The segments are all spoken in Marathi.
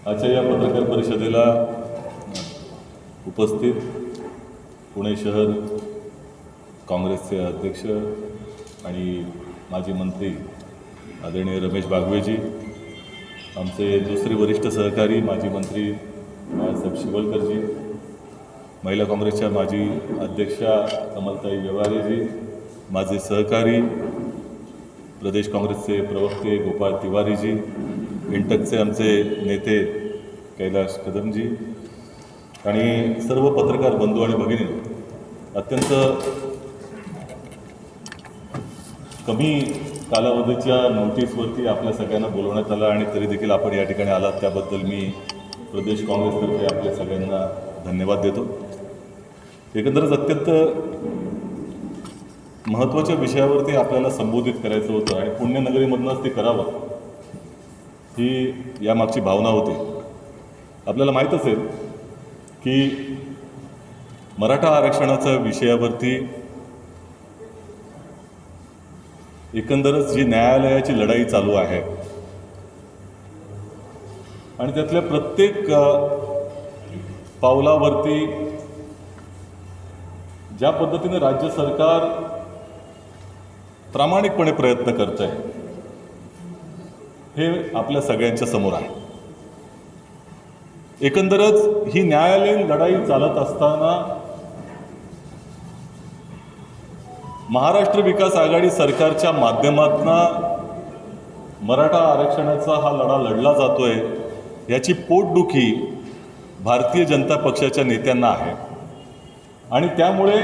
आजच्या या पत्रकार परिषदेला उपस्थित पुणे शहर काँग्रेसचे अध्यक्ष आणि माजी मंत्री आदरणीय रमेश बागवेजी, आमचे दुसरे वरिष्ठ सहकारी माजी मंत्री बाळासाहेब शिवलकरजी, महिला काँग्रेसच्या माजी अध्यक्षा कमलताई व्यवहारेजी, माझे सहकारी प्रदेश काँग्रेसचे प्रवक्ते गोपाळ तिवारीजी, इंटकचे आमचे नेते कैलाश कदमजी आणि सर्व पत्रकार बंधू आणि भगिनी, अत्यंत कमी कालावधीच्या नोटीसवरती आपल्या सगळ्यांना बोलवण्यात आलं आणि तरी देखील आपण या ठिकाणी आलात त्याबद्दल मी प्रदेश काँग्रेसतर्फे आपल्या सगळ्यांना धन्यवाद देतो. एकंदरच अत्यंत महत्त्वाच्या विषयावरती आपल्याला संबोधित करायचं होतं आणि पुण्यनगरीमधूनच ते करावं ही यामागची भावना होती. आपल्याला माहीत असेल की मराठा आरक्षणाच्या विषयावरती एकंदरच जी न्यायालयाची लढाई चालू आहे आणि त्यातल्या प्रत्येक पावलावरती ज्या पद्धतीने राज्य सरकार प्रामाणिकपणे प्रयत्न करत आहे हे आपल्या सगळ्यांच्या समोर आहे. एकंदरच ही न्यायालयीन लढाई चालत असताना महाराष्ट्र विकास आघाडी सरकारच्या माध्यमातून मराठा आरक्षणाचा हा लढा लढला जातोय याची पोटदुखी भारतीय जनता पक्षाच्या नेत्यांना आहे आणि त्यामुळे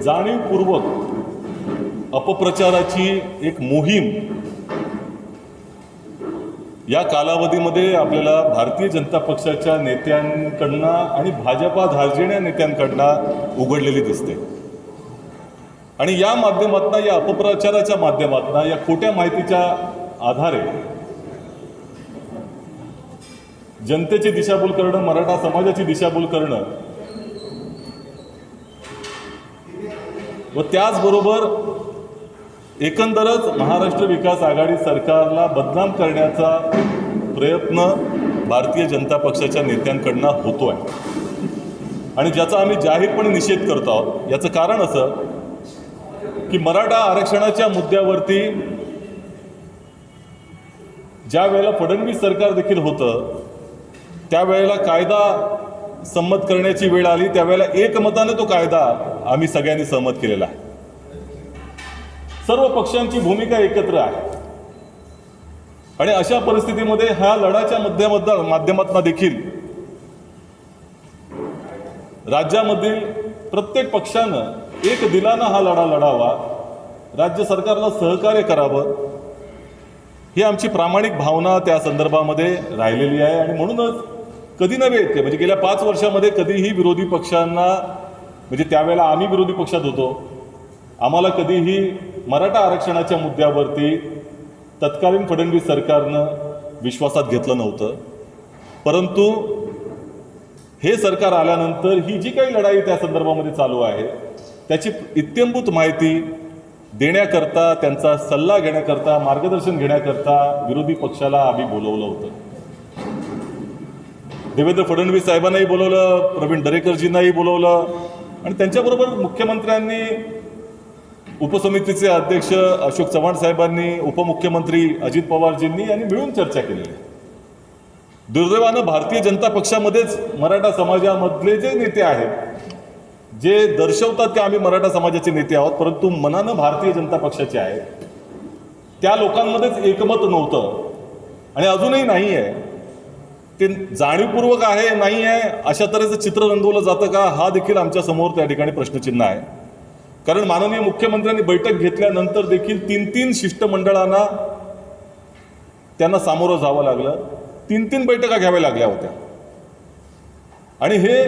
जाणीवपूर्वक अपप्रचाराची एक मोहीम या कालावधीमध्ये आपल्याला भारतीय जनता पक्षाच्या नेत्यांकडनं आणि भाजपा धार्जिण्या नेत्यांकडनं उघडलेली दिसते. आणि या माध्यमातून, या अपप्रचाराच्या माध्यमातून, या खोट्या माहितीच्या आधारे जनतेची दिशाभूल करणं, मराठा समाजाची दिशाभूल करणं व त्याचबरोबर एकंदरच महाराष्ट्र विकास आघाडी सरकारला बदनाम करण्याचा प्रयत्न भारतीय जनता पक्षाच्या नेत्यांकडनं होतो आहे आणि ज्याचा आम्ही जाहीरपणे निषेध करतो आहोत. याचं कारण असं की मराठा आरक्षणाच्या मुद्द्यावरती ज्या वेळेला फडणवीस सरकार देखील होतं त्यावेळेला कायदा संमत करण्याची वेळ आली त्यावेळेला एकमताने तो कायदा आम्ही सगळ्यांनी सहमत केलेला आहे. सर्व पक्षांची भूमिका एकत्र आहे आणि अशा परिस्थितीमध्ये ह्या लढ्याच्या माध्यमातून देखील राज्यामधील प्रत्येक पक्षानं एक दिलानं हा लढा लढावा, राज्य सरकारला सहकार्य करावं ही आमची प्रामाणिक भावना त्या संदर्भामध्ये राहिलेली आहे. आणि म्हणूनच कधी नव्हे इतके म्हणजे गेल्या 5 वर्षामध्ये कधीही विरोधी पक्षांना, म्हणजे त्यावेळेला आम्ही विरोधी पक्षात होतो, आम्हाला कधीही मराठा आरक्षणाच्या मुद्द्यावरती तत्कालीन फडणवीस सरकारनं विश्वासात घेतलं नव्हतं. परंतु हे सरकार आल्यानंतर ही जी काही लढाई त्या संदर्भामध्ये चालू आहे त्याची इत्यंभूत माहिती देण्याकरता, त्यांचा सल्ला घेण्याकरता, मार्गदर्शन घेण्याकरता विरोधी पक्षाला आम्ही बोलवलं होतं. देवेंद्र फडणवीस साहेबांनाही बोलवलं, प्रवीण दरेकरजींनाही बोलवलं आणि त्यांच्याबरोबर मुख्यमंत्र्यांनी, उपसमितीचे अध्यक्ष अशोक चव्हाण साहेबांनी, उपमुख्यमंत्री अजित पवारजींनी यांनी मिळून चर्चा केलेली आहे. दुर्दैवानं भारतीय जनता पक्षामध्येच मराठा समाजामधले जे नेते आहेत जे दर्शवतात की आम्ही मराठा समाजाचे नेते आहोत परंतु मनानं भारतीय जनता पक्षाचे आहेत, त्या लोकांमध्येच एकमत नव्हतं आणि अजूनही नाही आहे. ते जाणीवपूर्वक आहे नाही आहे अशा तऱ्हेचं चित्र रंगवलं जातं का हा देखील आमच्या समोर त्या ठिकाणी प्रश्नचिन्ह आहे. कारण माननीय मुख्यमंत्र्यांनी बैठक घेतल्यानंतर देखील 3 शिष्टमंडळांना त्यांना सामोरं जावं लागलं, 3 बैठका घ्याव्या लागल्या होत्या. आणि हे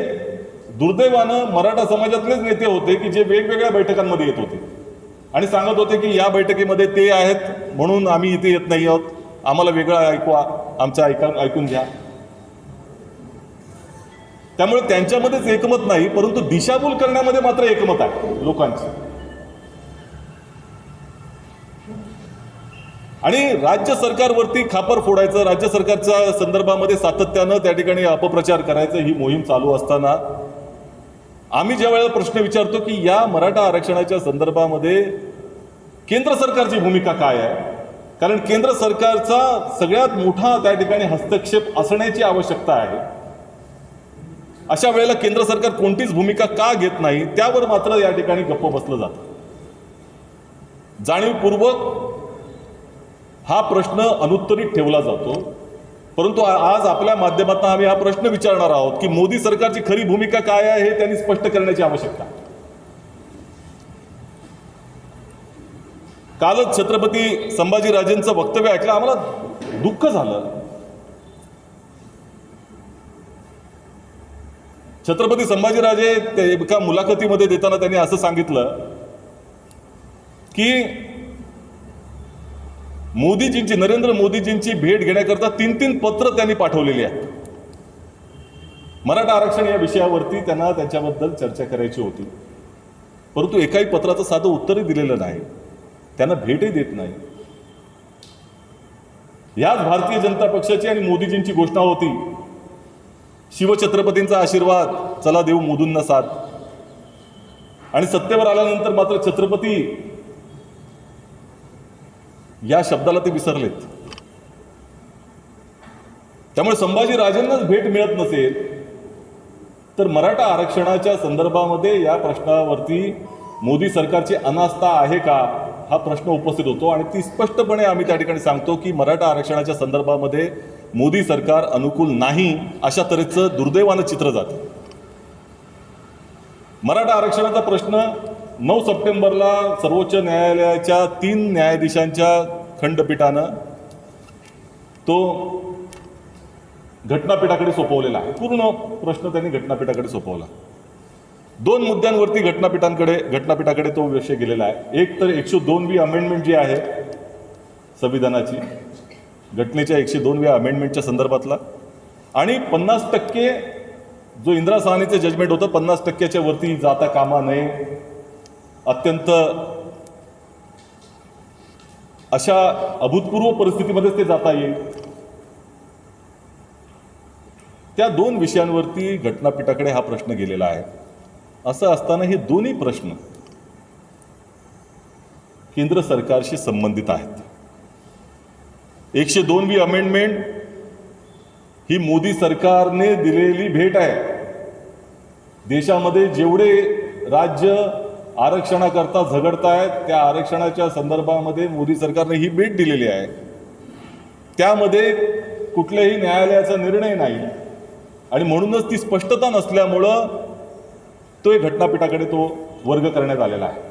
दुर्दैवानं मराठा समाजातलेच नेते होते की जे वेगवेगळ्या बैठकांमध्ये येत होते आणि सांगत होते की या बैठकीमध्ये ते आहेत म्हणून आम्ही इथे येत नाही आहोत, आम्हाला वेगळं ऐकवा, आमचं ऐकून घ्या. त्यामुळे त्यांच्यामध्येच एकमत नाही परंतु दिशाभूल करण्यामध्ये मात्र एकमत आहे लोकांची. आणि राज्य सरकारवरती खापर फोडायचं, राज्य सरकारच्या संदर्भामध्ये सातत्यानं त्या ठिकाणी अपप्रचार करायचं ही मोहीम चालू असताना आम्ही ज्या वेळेला प्रश्न विचारतो की या मराठा आरक्षणाच्या संदर्भामध्ये केंद्र सरकारची भूमिका काय आहे, कारण केंद्र सरकारचा सगळ्यात मोठा त्या ठिकाणी हस्तक्षेप असण्याची आवश्यकता आहे, अशा वेळेला केंद्र सरकार कोणतीच भूमिका का घेत नाही, त्यावर मात्र या ठिकाणी गप्प बसलं जातं. जाणीवपूर्वक हा प्रश्न अनुत्तरित ठेवला जातो. परंतु आज आपल्या माध्यमातून आम्ही हा प्रश्न विचारणार आहोत की मोदी सरकारची खरी भूमिका काय आहे हे त्यांनी स्पष्ट करण्याची आवश्यकता. कालच छत्रपती संभाजीराजेंचं वक्तव्य ऐकलं, आम्हाला दुःख झालं. छत्रपती संभाजीराजे एका मुलाखतीमध्ये देताना त्यांनी असं सांगितलं की मोदीजींची, नरेंद्र मोदीजींची भेट घेण्याकरता 3-3 पत्र त्यांनी पाठवलेली आहेत. मराठा आरक्षण या विषयावरती त्यांना त्यांच्याबद्दल चर्चा करायची होती, परंतु एकाही पत्राचं साधं उत्तरही दिलेलं नाही, त्यांना भेटही देत नाही. याच भारतीय जनता पक्षाची आणि मोदीजींची घोषणा होती, शिवछत्रपतींचा आशीर्वाद, चला देऊ मोदींना साथ. आणि सत्तेवर आल्यानंतर मात्र छत्रपती या शब्दाला ते विसरलेत. त्यामुळे संभाजीराजेंनाच भेट मिळत नसेल तर मराठा आरक्षणाच्या संदर्भामध्ये या प्रश्नावरती मोदी सरकारची अनास्था आहे का, हा प्रश्न उपस्थित होतो. आणि ती स्पष्टपणे आम्ही त्या ठिकाणी सांगतो की मराठा आरक्षणाच्या संदर्भामध्ये मोदी सरकार अनुकूल नाही, अशा तऱ्हेचं दुर्दैवानं चित्र जातं. मराठा आरक्षणाचा प्रश्न 9 सप्टेंबरला सर्वोच्च न्यायालयाच्या 3 न्यायाधीशांच्या खंडपीठानं तो घटनापीठाकडे सोपवलेला आहे. पूर्ण प्रश्न त्यांनी घटनापीठाकडे सोपवला. 2 मुद्द्यांवरती घटनापीठाकडे तो विषय गेलेला आहे. एक तर 102वी अमेंडमेंट जी आहे संविधानाची, घटनेच्या 102व्या अमेंडमेंटच्या संदर्भातला, आणि 50% जो इंदिरा साहनीचं जजमेंट होतं 50%च्या वरती जाता कामा नये, अत्यंत अशा अभूतपूर्व परिस्थितीमध्येच ते जाता येईल. त्या 2 विषयांवरती घटनापीठाकडे हा प्रश्न गेलेला आहे. असं असताना हे दोन्ही प्रश्न केंद्र सरकारशी संबंधित आहेत. 102वी अमेंडमेंट ही मोदी सरकारने दिलेली भेट आहे. देशामध्ये जेवढे राज्य आरक्षणाकरता झगडतायत त्या आरक्षणाच्या संदर्भामध्ये मोदी सरकारने ही भेट दिलेली आहे. त्यामध्ये कुठल्याही न्यायालयाचा निर्णय नाही आणि म्हणूनच ती स्पष्टता नसल्यामुळं तो घटनापीठाकडे तो वर्ग करण्यात आलेला आहे.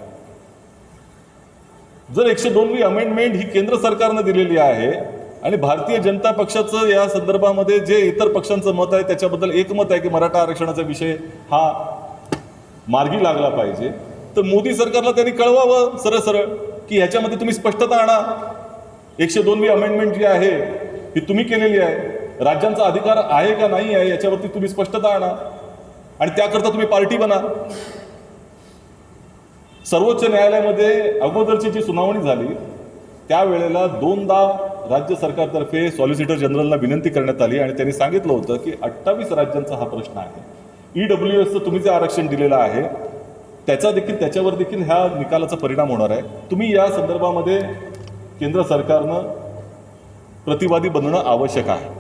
जर 102वी अमेंडमेंट ही केंद्र सरकारनं दिलेली आहे आणि भारतीय जनता पक्षाचं या संदर्भामध्ये जे इतर पक्षांचं मत आहे त्याच्याबद्दल एकमत आहे की मराठा आरक्षणाचा विषय हा मार्गी लागला पाहिजे, तर मोदी सरकारला त्यांनी कळवावं सरळ की ह्याच्यामध्ये तुम्ही स्पष्टता आणा. 102वी अमेंडमेंट जी आहे ही तुम्ही केलेली आहे, राज्यांचा अधिकार आहे का नाही आहे याच्यावरती तुम्ही स्पष्टता आणा आणि त्याकरता तुम्ही पार्टी बना. सर्वोच्च न्यायालयामध्ये अगोदरची जी सुनावणी झाली त्यावेळेला 2दा राज्य सरकारतर्फे सॉलिसिटर जनरलला विनंती करण्यात आली आणि त्यांनी सांगितलं होतं की 28 राज्यांचा हा प्रश्न आहे. EWSचं तुम्ही जे आरक्षण दिलेलं आहे त्याच्यावर देखील ह्या निकालाचा परिणाम होणार आहे. तुम्ही या संदर्भामध्ये केंद्र सरकारनं प्रतिवादी बनणं आवश्यक आहे.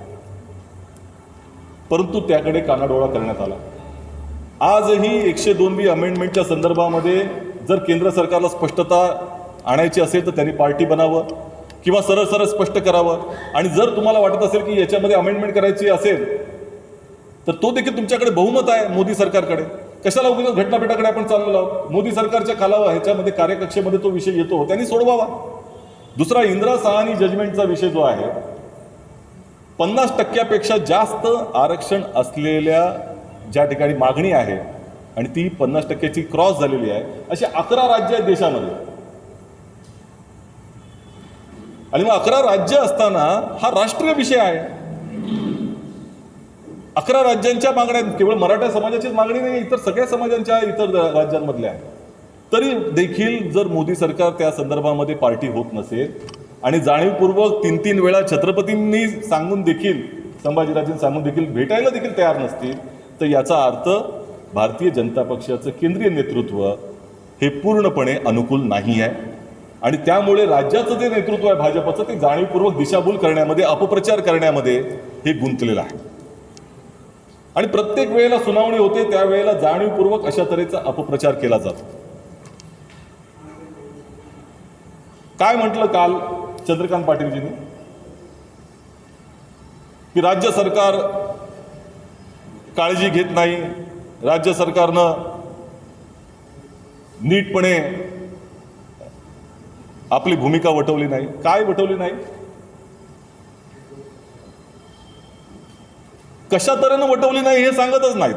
परंतु त्याकडे कानाडोळा करण्यात आला. आजही 102वी अमेंडमेंटच्या संदर्भामध्ये जर केंद्र सरकारला स्पष्टता आणायची असेल तर त्यांनी पार्टी बनावं किंवा सरळ स्पष्ट करावं. आणि जर तुम्हाला वाटत असेल की याच्यामध्ये अमेंडमेंट करायची असेल तर तो देखील तुमच्याकडे बहुमत आहे मोदी सरकारकडे. कशाला उगाच घटनापीठाकडे आपण चाललेलो आहोत. मोदी सरकारच्या खालावा ह्याच्यामध्ये कार्यकक्षेमध्ये तो विषय येतो, त्यांनी सोडवावा. दुसरा, इंदिरा साहनी जजमेंटचा विषय जो आहे, 50%पेक्षा जास्त आरक्षण असलेल्या ज्या ठिकाणी मागणी आहे आणि ती 50%ची क्रॉस झालेली आहे अशी 11 राज्य आहेत देशामध्ये. आणि मग 11 राज्य असताना हा राष्ट्रीय विषय आहे. 11 राज्यांच्या मागण्या, केवळ मराठा समाजाचीच मागणी नाही, इतर सगळ्या समाजांच्या इतर राज्यांमधल्या आहे. तरी देखील जर मोदी सरकार त्या संदर्भामध्ये पार्टी होत नसेल आणि जाणीवपूर्वक 3-3 वेळा छत्रपतींनी सांगून देखील, संभाजीराजेंनी सांगून देखील भेटायला देखील तयार नसतील, तर याचा अर्थ भारतीय जनता पक्षाचं केंद्रीय नेतृत्व हे पूर्णपणे अनुकूल नाही आहे. आणि त्यामुळे राज्याचं जे नेतृत्व आहे भाजपचं, ते जाणीवपूर्वक दिशाभूल करण्यामध्ये, अपप्रचार करण्यामध्ये हे गुंतलेलं आहे. आणि प्रत्येक वेळेला सुनावणी होते त्यावेळेला जाणीवपूर्वक अशा तऱ्हेचा अपप्रचार केला जातो. काय म्हटलं काल चंद्रकांत पाटीलजींनी की राज्य सरकार काळजी घेत नाही, राज्य सरकारनं नीटपणे आपली भूमिका वटवली नाही. काय वटवली नाही? कशा तऱ्हेनं वटवली नाही हे सांगतच नाहीत.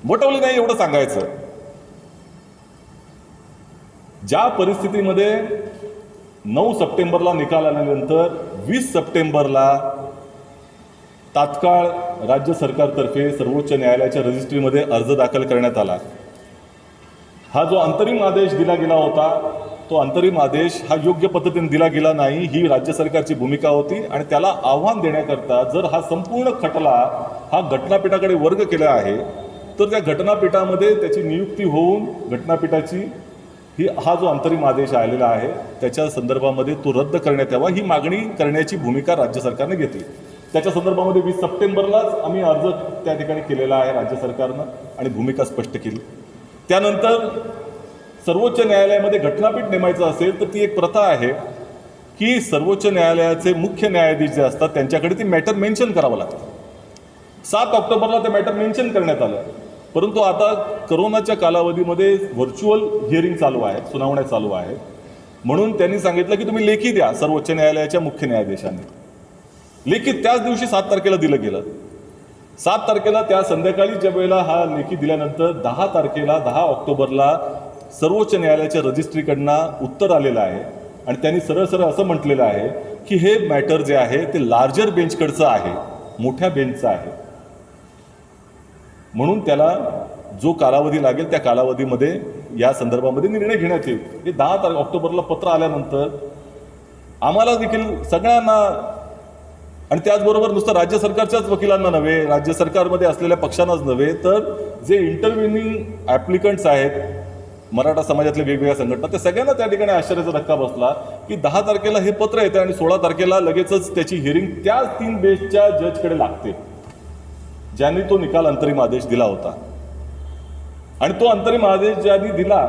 वटवली नाही एवढं सांगायचं. ज्या परिस्थितीमध्ये 9 सप्टेंबरला निकाल आल्यानंतर 20 सप्टेंबरला तात्काळ राज्य सरकारतर्फे सर्वोच्च न्यायालयाच्या रजिस्ट्रीमध्ये अर्ज दाखल करण्यात आला. हा जो अंतरिम आदेश दिला गेला होता, तो अंतरिम आदेश हा योग्य पद्धतीने दिला गेला नाही, ही राज्य सरकारची भूमिका होती. आणि त्याला आव्हान देण्याकरता जर हा संपूर्ण खटला हा घटनापीठाकडे वर्ग केला आहे, तर त्या घटनापीठामध्ये त्याची नियुक्ती होऊन घटनापीठाची हा जो अंतरिम आदेश आलेला आहे त्याच्या संदर्भामध्ये तो रद्द करण्यात यावा, ही मागणी करण्याची भूमिका राज्य सरकारने घेतली. त्याच्या संदर्भामध्ये 20 सप्टेंबरलाच आम्ही अर्ज त्या ठिकाणी केलेला आहे राज्य सरकारनं आणि भूमिका स्पष्ट केली. त्यानंतर सर्वोच्च न्यायालयामध्ये घटनापीठ नेमायचं असेल तर ती एक प्रथा आहे की सर्वोच्च न्यायालयाचे मुख्य न्यायाधीश जे असतात त्यांच्याकडे ती मॅटर मेन्शन करावं लागतं. 7 ऑक्टोबरला ते मॅटर मेन्शन करण्यात आलं. परंतु आता करोनाच्या कालावधीमध्ये व्हर्च्युअल हिअरिंग चालू आहे, सुनावण्या चालू आहेत, म्हणून त्यांनी सांगितलं की तुम्ही लेखी द्या सर्वोच्च न्यायालयाच्या मुख्य न्यायाधीशांनी. लेखी त्याच दिवशी 7 तारखेला दिलं गेलं. 7 तारखेला त्या संध्याकाळी ज्या वेळेला हा लेखी दिल्यानंतर 10 तारखेला 10 ऑक्टोबरला सर्वोच्च न्यायालयाच्या रजिस्ट्रीकडनं उत्तर आलेलं आहे आणि त्यांनी सरळ सरळ असं म्हटलेलं आहे की हे मॅटर जे आहे ते लार्जर बेंचकडचं आहे, मोठ्या बेंचचं आहे, म्हणून त्याला जो कालावधी लागेल त्या कालावधीमध्ये या संदर्भामध्ये निर्णय घेण्यात येईल. हे 10 ऑक्टोबरला पत्र आल्यानंतर आम्हाला देखील सगळ्यांना, आणि त्याचबरोबर नुसतं राज्य सरकारच्याच वकिलांना नव्हे, राज्य सरकारमध्ये असलेल्या पक्षांनाच नव्हे, तर जे इंटरव्ह्युनिंग ॲप्लिकंट्स आहेत मराठा समाजातल्या वेगवेगळ्या संघटना, त्या सगळ्यांना त्या ठिकाणी आश्चर्याचा धक्का बसला की 10 तारखेला हे पत्र येतं आणि 16 तारखेला लगेचच त्याची हिअरिंग त्या 3 बेंचच्या जजकडे लागते ज्यांनी तो निकाल अंतरिम आदेश दिला होता. आणि तो अंतरिम आदेश ज्यांनी दिला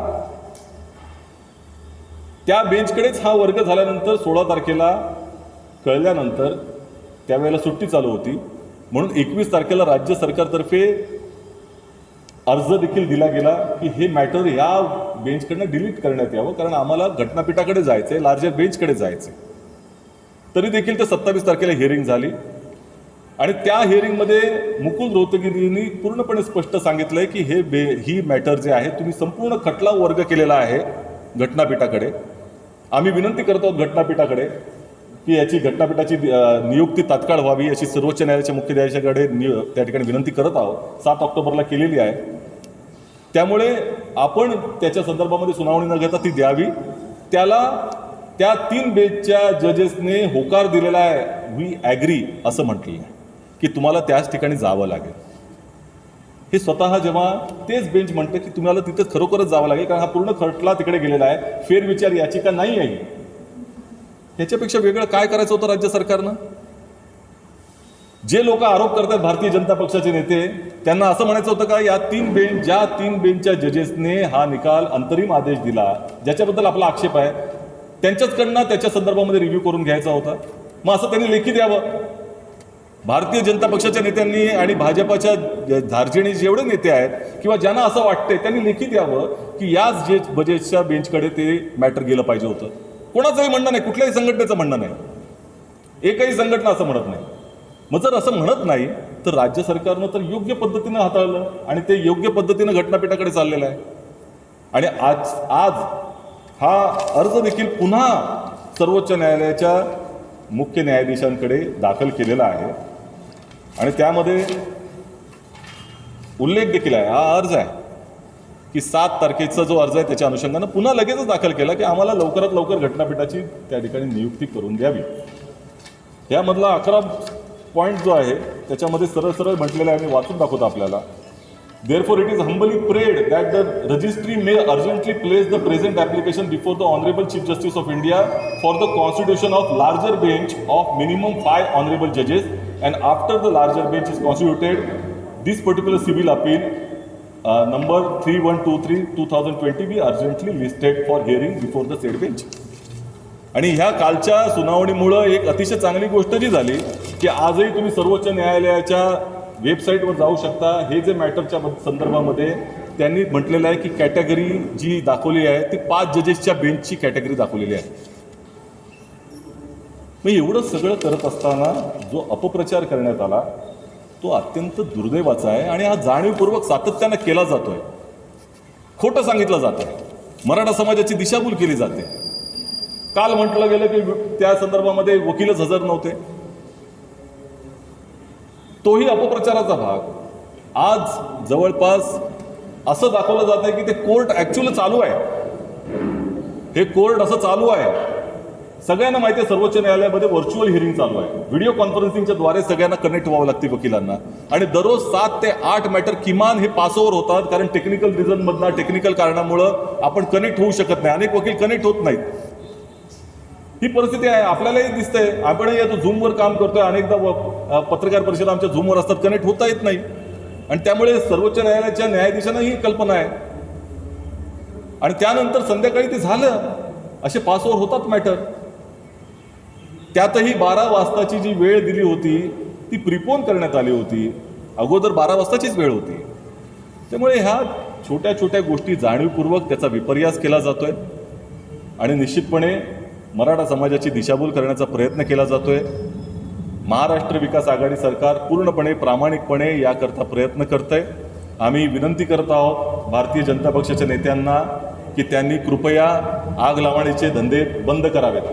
त्या बेंचकडेच हा वर्ग झाल्यानंतर 16 तारखेला कळल्यानंतर त्यावेळेला सुट्टी चालू होती, म्हणून 21 तारखेला राज्य सरकारतर्फे अर्ज देखील दिला गेला की हे मॅटर या बेंचकडनं डिलीट करण्यात यावं, कारण आम्हाला घटनापीठाकडे जायचं आहे, लार्जर बेंचकडे जायचं आहे. तरी देखील ते 27 तारखेला हिअरिंग झाली आणि त्या हिअरिंगमध्ये मुकुल रोहतगींनी पूर्णपणे स्पष्ट सांगितलंय की ही मॅटर जे आहे तुम्ही संपूर्ण खटला वर्ग केलेला आहे घटनापीठाकडे. आम्ही विनंती करतो घटनापीठाकडे की याची घटनापीठाची नियुक्ती तात्काळ व्हावी अशी सर्वोच्च न्यायालयाच्या मुख्य न्यायाधीशाकडे त्या ठिकाणी विनंती करत आहोत. 7 ऑक्टोबरला केलेली आहे. त्यामुळे आपण त्याच्या संदर्भामध्ये सुनावणी न घेता ती द्यावी. त्याला त्या 3 बेंचच्या जजेसने होकार दिलेला आहे, वी ॲग्री असं म्हटलेलं आहे की तुम्हाला त्याच ठिकाणी जावं लागेल. हे स्वतः जेव्हा तेच बेंच म्हणतं की तुम्हाला तिथं खरोखरच जावं लागेल, कारण हा पूर्ण खटला तिकडे गेलेला आहे, फेरविचार याचिका नाही आहे. ह्याच्यापेक्षा वेगळं काय करायचं होतं राज्य सरकारनं? जे लोक आरोप करतात भारतीय जनता पक्षाचे नेते, त्यांना असं म्हणायचं होतं का ज्या 3 बेंचच्या जजेसने हा निकाल अंतरिम आदेश दिला ज्याच्याबद्दल आपला आक्षेप आहे त्यांच्याचकडनं त्याच्या संदर्भामध्ये रिव्ह्यू करून घ्यायचा होता. मग असं त्यांनी लेखी द्यावं. भारतीय जनता पक्षाच्या नेत्यांनी आणि भाजपाच्या धार्जिणी जेवढे नेते आहेत किंवा ज्यांना असं वाटतंय त्यांनी लेखी द्यावं की याच बजेटच्या बेंचकडे ते मॅटर गेलं पाहिजे होतं. कोणाचंही म्हणणं नाही, कुठल्याही संघटनेचं म्हणणं नाही, एकही संघटना असं म्हणत नाही. मग जर असं म्हणत नाही तर राज्य सरकारनं तर योग्य पद्धतीनं हाताळलं आणि ते योग्य पद्धतीनं घटनापीठाकडे चाललेलं आहे. आणि आज हा अर्ज देखील पुन्हा सर्वोच्च न्यायालयाच्या मुख्य न्यायाधीशांकडे दाखल केलेला आहे आणि त्यामध्ये उल्लेख देखील आहे, हा अर्ज आहे की 7 तारखेचा जो अर्ज आहे त्याच्या अनुषंगानं पुन्हा लगेचच दाखल केला की आम्हाला लवकरात लवकर घटनापीठाची त्या ठिकाणी नियुक्ती करून द्यावी. यामधला 11 पॉईंट जो आहे त्याच्यामध्ये सरळ सरळ म्हटलेलं आहे, मी वाचून दाखवतो आपल्याला. Therefore, it is humbly prayed that the registry may urgently place the present application before the Honorable Chief Justice of India for the constitution of larger bench of minimum 5 honorable judges, and after the larger bench is constituted, this particular civil appeal number 3123/2020 be urgently listed for hearing before the said bench. आणि ह्या कालच्या सुनावणीमुळं एक अतिशय चांगली गोष्ट जी झाली की आजही तुम्ही सर्वोच्च न्यायालयाच्या वेबसाईटवर जाऊ शकता. हे जे मॅटरच्या संदर्भामध्ये त्यांनी म्हटलेलं आहे की कॅटेगरी जी दाखवली आहे ती 5 जजेसच्या बेंचची कॅटेगरी दाखवलेली आहे. मग एवढं सगळं करत असताना जो अपप्रचार करण्यात आला तो अत्यंत दुर्दैवाचा आहे आणि हा जाणीवपूर्वक सातत्यानं केला जातोय. खोटं सांगितलं जातं आहे, मराठा समाजाची दिशाभूल केली जाते. काल म्हटलं गेलं की त्या संदर्भामध्ये वकीलच हजर नव्हते, तोही अपप्रचाराचा भाग. आज जवळपास असं दाखवलं जात आहे की ते कोर्ट ॲक्च्युअली चालू आहे. हे कोर्ट असं चालू आहे, सगळ्यांना माहिती आहे. सर्वोच्च न्यायालयामध्ये व्हर्च्युअल हिअरिंग चालू आहे, व्हिडिओ कॉन्फरन्सिंगच्या द्वारे सगळ्यांना कनेक्ट व्हावं लागते वकिलांना. आणि दररोज 7 ते 8 मॅटर किमान हे पासओव्हर होतात, कारण टेक्निकल रिझनमधनं टेक्निकल कारणामुळं आपण कनेक्ट होऊ शकत नाही. अनेक वकील कनेक्ट होत नाहीत. ही परिस्थिती आहे, आपल्यालाही दिसतंय. आपणही आता झूमवर काम करतोय, अनेकदा पत्रकार परिषद आमच्या झूमवर असतात, कनेक्ट होता येत नाही. आणि त्यामुळे सर्वोच्च न्यायालयाच्या न्यायाधीशांना ही कल्पना आहे. आणि त्यानंतर संध्याकाळी ते झालं, असे पासओव्हर होतात मॅटर. त्यातही 12 वाजताची जी वेळ दिली होती ती प्रिपोन करण्यात आली होती. अगोदर 12 वाजताचीच वेळ होती. त्यामुळे ह्या छोट्या छोट्या गोष्टी जाणीवपूर्वक त्याचा विपर्यास केला जातोय आणि निश्चितपणे मराठा समाजाची दिशाभूल करण्याचा प्रयत्न केला जातोय. महाराष्ट्र विकास आघाडी सरकार पूर्णपणे प्रामाणिकपणे याकरता प्रयत्न करतंय. आम्ही विनंती करत आहोत भारतीय जनता पक्षाच्या नेत्यांना की त्यांनी कृपया आग लावण्याचे धंदे बंद करावेत.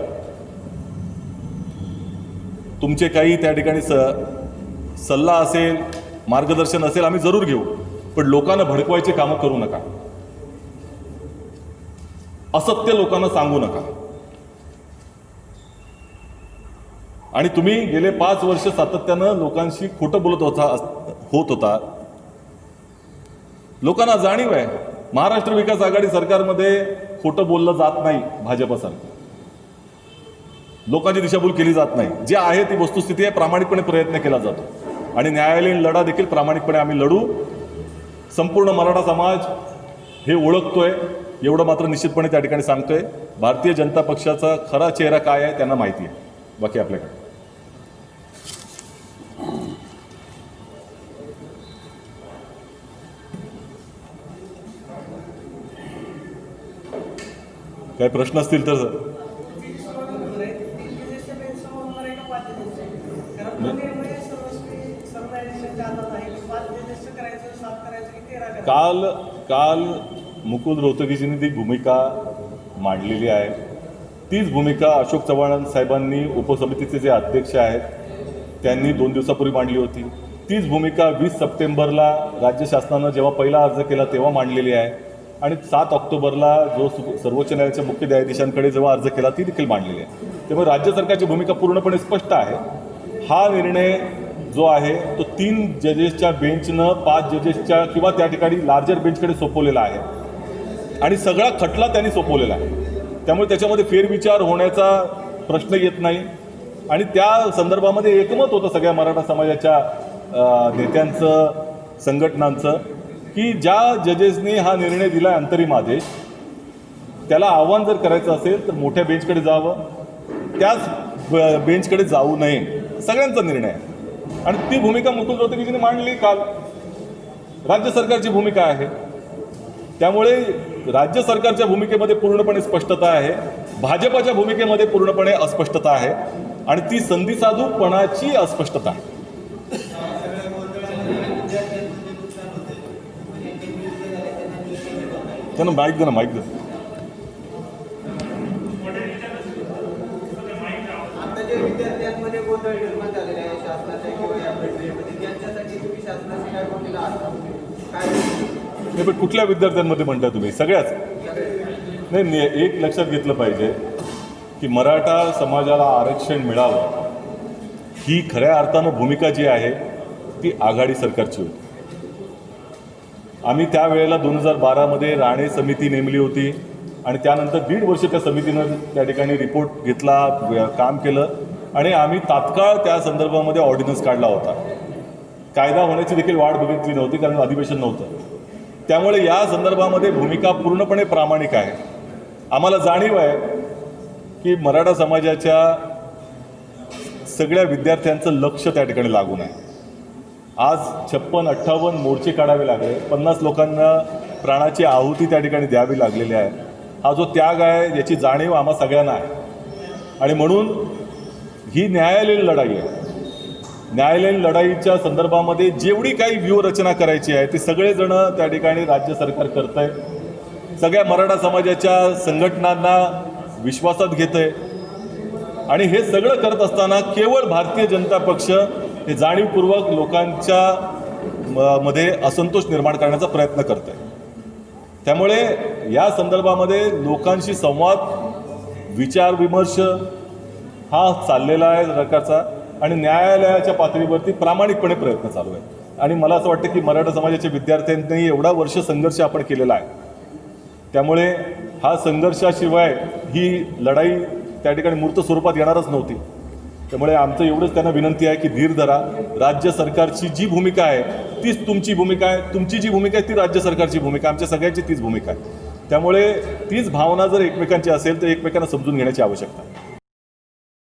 तुमचे काही त्या ठिकाणी सल्ला असेल, मार्गदर्शन असेल, आम्ही जरूर घेऊ, पण लोकांना भडकवायचे कामं करू नका. असत्य लोकांना सांगू नका. आणि तुम्ही गेले 5 वर्ष सातत्यानं लोकांशी खोटं बोलत होता. लोकांना जाणीव आहे महाराष्ट्र विकास आघाडी सरकारमध्ये खोटं बोललं जात नाही. भाजपसारखं लोकांची दिशाभूल केली जात नाही. जे आहे ती वस्तुस्थिती आहे, प्रामाणिकपणे प्रयत्न केला जातो आणि न्यायालयीन लढा देखील प्रामाणिकपणे आम्ही लढू. संपूर्ण मराठा समाज हे ओळखतोय, एवढं मात्र निश्चितपणे त्या ठिकाणी सांगतोय. भारतीय जनता पक्षाचा खरा चेहरा काय आहे त्यांना माहिती आहे. बाकी आपल्याकडे काही प्रश्न असतील तर काल मुकुल रोहतगीजींनी ती भूमिका मांडलेली आहे. तीच भूमिका अशोक चव्हाण साहेबांनी उपसमितीचे जे अध्यक्ष आहेत त्यांनी 2 दिवसापूर्वी मांडली होती. तीच भूमिका 20 सप्टेंबरला राज्य शासनानं जेव्हा पहिला अर्ज केला तेव्हा मांडलेली आहे आणि 7 ऑक्टोबरला जो सर्वोच्च न्यायालयाच्या मुख्य न्यायाधीशांकडे जेव्हा अर्ज केला ती देखील मांडलेली आहे. त्यामुळे राज्य सरकारची भूमिका पूर्णपणे स्पष्ट आहे. हा निर्णय जो आहे तो 3 जजेसच्या बेंचनं 5 जजेसच्या किंवा त्या ठिकाणी लार्जर बेंचकडे सोपवलेला आहे आणि सगळा खटला त्यांनी सोपवलेला आहे. त्यामुळे त्याच्यामध्ये फेरविचार होण्याचा प्रश्न येत नाही आणि त्या संदर्भामध्ये एकमत होतं सगळ्या मराठा समाजाच्या नेत्यांचं, संघटनांचं की ज्या जजेसनी हा निर्णय दिला अंतरिम आदेश, त्याला आव्हान जर करायचं असेल तर मोठ्या बेंचकडे जावं, त्याच बेंचकडे जाऊ नये. सगळ्यांचा निर्णय आहे आणि ती भूमिका मुकुल रोहतगीजींनी मांडली काल. राज्य सरकारची भूमिका आहे. त्यामुळे राज्य सरकारच्या भूमिकेमध्ये पूर्णपणे स्पष्टता आहे, भाजपच्या भूमिकेमध्ये पूर्णपणे अस्पष्टता आहे आणि ती संधिसाधूपणाची अस्पष्टता आहे. त्यांना माईक दे ना, माईक दे. आता जे विद्यार्थ्यांमध्ये गोंधळ निर्माण झालेला आहे शासनाच्या किंवा या प्रक्रियेमध्ये, त्यांच्यासाठी तुम्ही शासनाचे काय भूमिका असणार काय? नाही, पण कुठल्या विद्यार्थ्यांमध्ये म्हणता तुम्ही? सगळ्याच? नाही, एक लक्षात घेतलं पाहिजे की मराठा समाजाला आरक्षण मिळावं ही खऱ्या अर्थानं भूमिका जी आहे ती आघाडी सरकारची होती. आम्ही त्यावेळेला 2012मध्ये राणे समिती नेमली होती आणि त्यानंतर 1.5 वर्ष त्या समितीनं त्या ठिकाणी रिपोर्ट घेतला, काम केलं आणि आम्ही तात्काळ त्या संदर्भामध्ये ऑर्डिनन्स काढला होता. कायदा होण्याची देखील वाट बघितली नव्हती कारण अधिवेशन नव्हतं. त्यामुळे या संदर्भामध्ये भूमिका पूर्णपणे प्रामाणिक आहे. आम्हाला जाणीव आहे की मराठा समाजाच्या सगळ्या विद्यार्थ्यांचं लक्ष त्या ठिकाणी लागून आहे. आज 56-58 मोर्चे काढावे लागले, 50 लोकांना प्राणाची आहुती त्या ठिकाणी द्यावी लागलेली आहे. हा जो त्याग आहे याची जाणीव आम्हा सगळ्यांना आहे आणि म्हणून ही न्यायालयीन लढाई आहे. न्यायालयीन लढाईच्या संदर्भामध्ये जेवढी काही व्यूहरचना करायची आहे ती सगळेजण त्या ठिकाणी राज्य सरकार करत आहे. सगळ्या मराठा समाजाच्या संघटनांना विश्वासात घेत आहे आणि हे सगळं करत असताना केवळ भारतीय जनता पक्ष हे जाणीवपूर्वक लोकांच्या मध्ये असंतोष निर्माण करण्याचा प्रयत्न करत आहे. त्यामुळे या संदर्भामध्ये लोकांशी संवाद, विचारविमर्श हा चाललेला आहे सरकारचा आणि न्यायालयाच्या पातळीवरती प्रामाणिकपणे प्रयत्न चालू आहे. आणि मला असं वाटतं की मराठा समाजाच्या विद्यार्थ्यांनी एवढा वर्ष संघर्ष आपण केलेला आहे. त्यामुळे हा संघर्षाशिवाय ही लढाई त्या ठिकाणी मूर्त स्वरूपात येणारच नव्हती. त्यामुळे आमचं एवढंच त्यांना विनंती आहे की धीर धरा. राज्य सरकारची जी भूमिका आहे तीच तुमची भूमिका आहे, तुमची जी भूमिका आहे ती राज्य सरकारची भूमिका, आमच्या सगळ्यांची तीच भूमिका आहे. त्यामुळे तीच भावना जर एकमेकांची असेल तर एकमेकांना समजून घेण्याची आवश्यकता आहे.